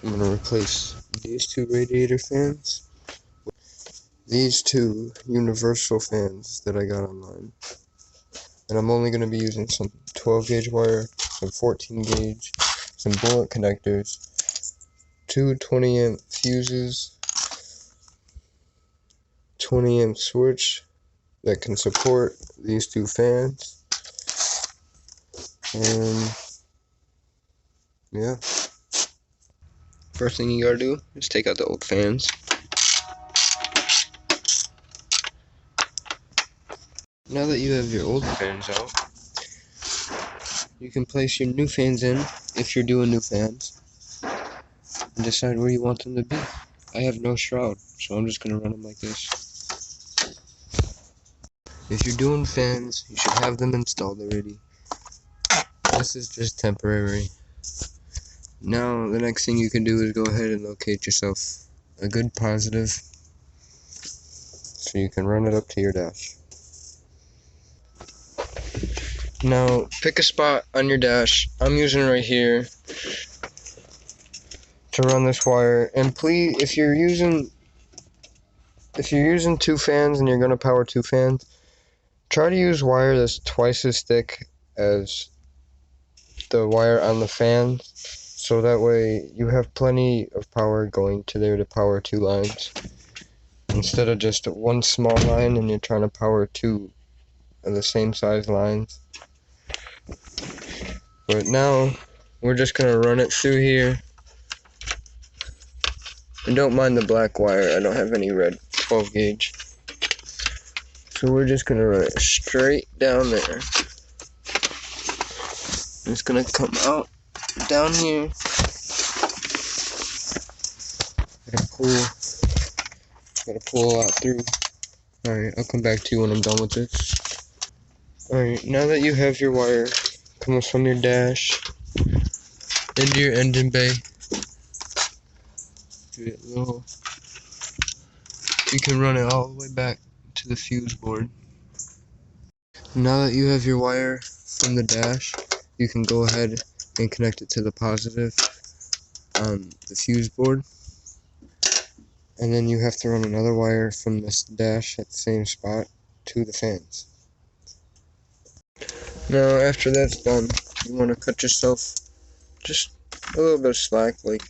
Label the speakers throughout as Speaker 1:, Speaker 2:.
Speaker 1: I'm going to replace these two radiator fans with these two universal fans that I got online. And I'm only going to be using some 12 gauge wire, some 14 gauge, some bullet connectors, two 20 amp fuses, 20 amp switch that can support these two fans, and yeah. First thing you gotta do is take out the old fans. Now that you have your old fans out, you can place your new fans in, if you're doing new fans, and decide where you want them to be. I have no shroud, so I'm just gonna run them like this. If you're doing fans, you should have them installed already. This is just temporary. Now, the next thing you can do is go ahead and locate yourself a good positive so you can run it up to your dash. Now, pick a spot on your dash. I'm using right here to run this wire. And please, if you're using two fans and you're gonna power two fans, try to use wire that's twice as thick as the wire on the fan, so that way you have plenty of power going to there to power two lines, instead of just one small line and you're trying to power two of the same size lines. But now we're just gonna run it through here, and don't mind the black wire, I don't have any red 12 gauge, so we're just gonna run it straight down there. It's gonna come out down here. Gotta pull a lot through. Alright, I'll come back to you when I'm done with this. Alright, now that you have your wire coming from your dash into your engine bay, you can run it all the way back to the fuse board. Now that you have your wire from the dash, you can go ahead and connect it to the positive on the fuse board. And then you have to run another wire from this dash at the same spot to the fans. Now after that's done, you want to cut yourself just a little bit of slack, like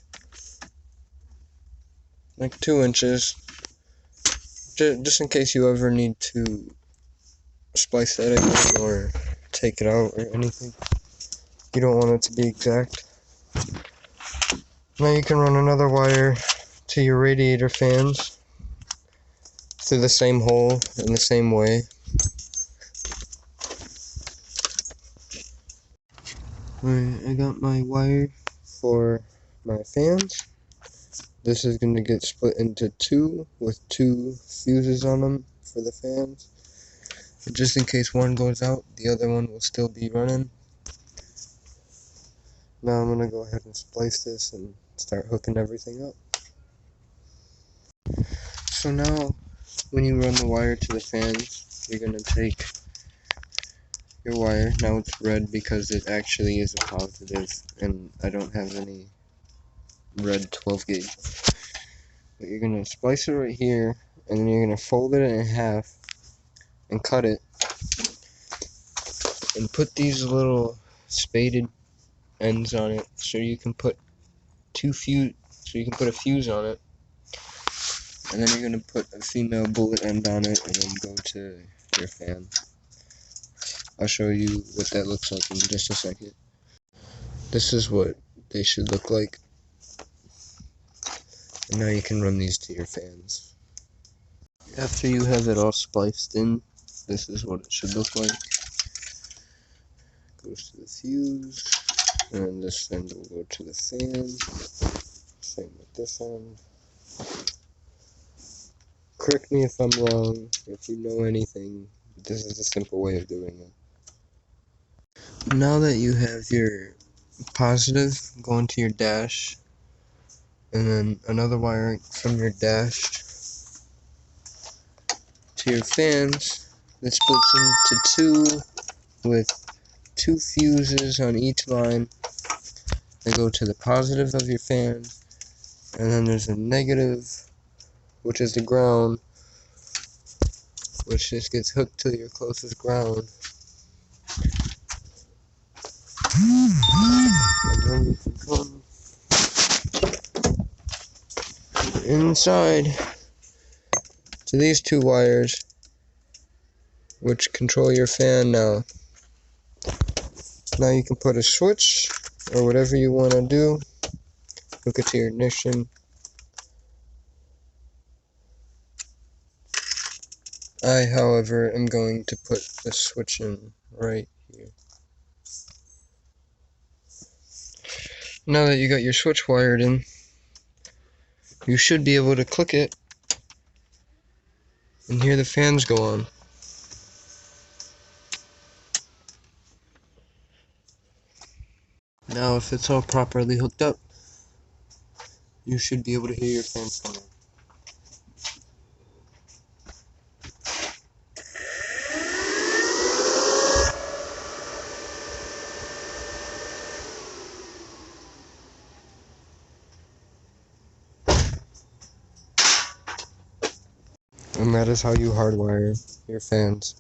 Speaker 1: 2 inches, just in case you ever need to splice that again or take it out or anything. You don't want it to be exact. Now you can run another wire to your radiator fans through the same hole in the same way. Alright, I got my wire for my fans. This is going to get split into two with 2 fuses on them for the fans. Just in case one goes out, the other one will still be running. Now I'm going to go ahead and splice this and start hooking everything up. So now, when you run the wire to the fans, you're going to take your wire. Now it's red because it actually is a positive, and I don't have any red 12 gauge. But you're going to splice it right here, and then you're going to fold it in half and cut it, and put these little spaded ends on it so you can put a fuse on it, and then you're going to put a female bullet end on it and then go to your fan. I'll show you what that looks like in just a second. This is what they should look like. And now you can run these to your fans. After you have it all spliced in, this is what it should look like. Goes to the fuse, and this end will go to the fan. Same with this end. Correct me if I'm wrong, if you know anything. This is a simple way of doing it. Now that you have your positive going to your dash, and then another wire from your dash to your fans, that splits into 2 with 2 fuses on each line that go to the positive of your fan And then there's a negative, which is the ground, which just gets hooked to your closest ground. And then you can come inside to these two wires, which control your fan now. Now you can put a switch or whatever you want to do. Hook it to your ignition. I, however, am going to put the switch in right here. Now that you got your switch wired in, you should be able to click it and hear the fans go on. Now if it's all properly hooked up, you should be able to hear your fans coming. And that is how you hardwire your fans.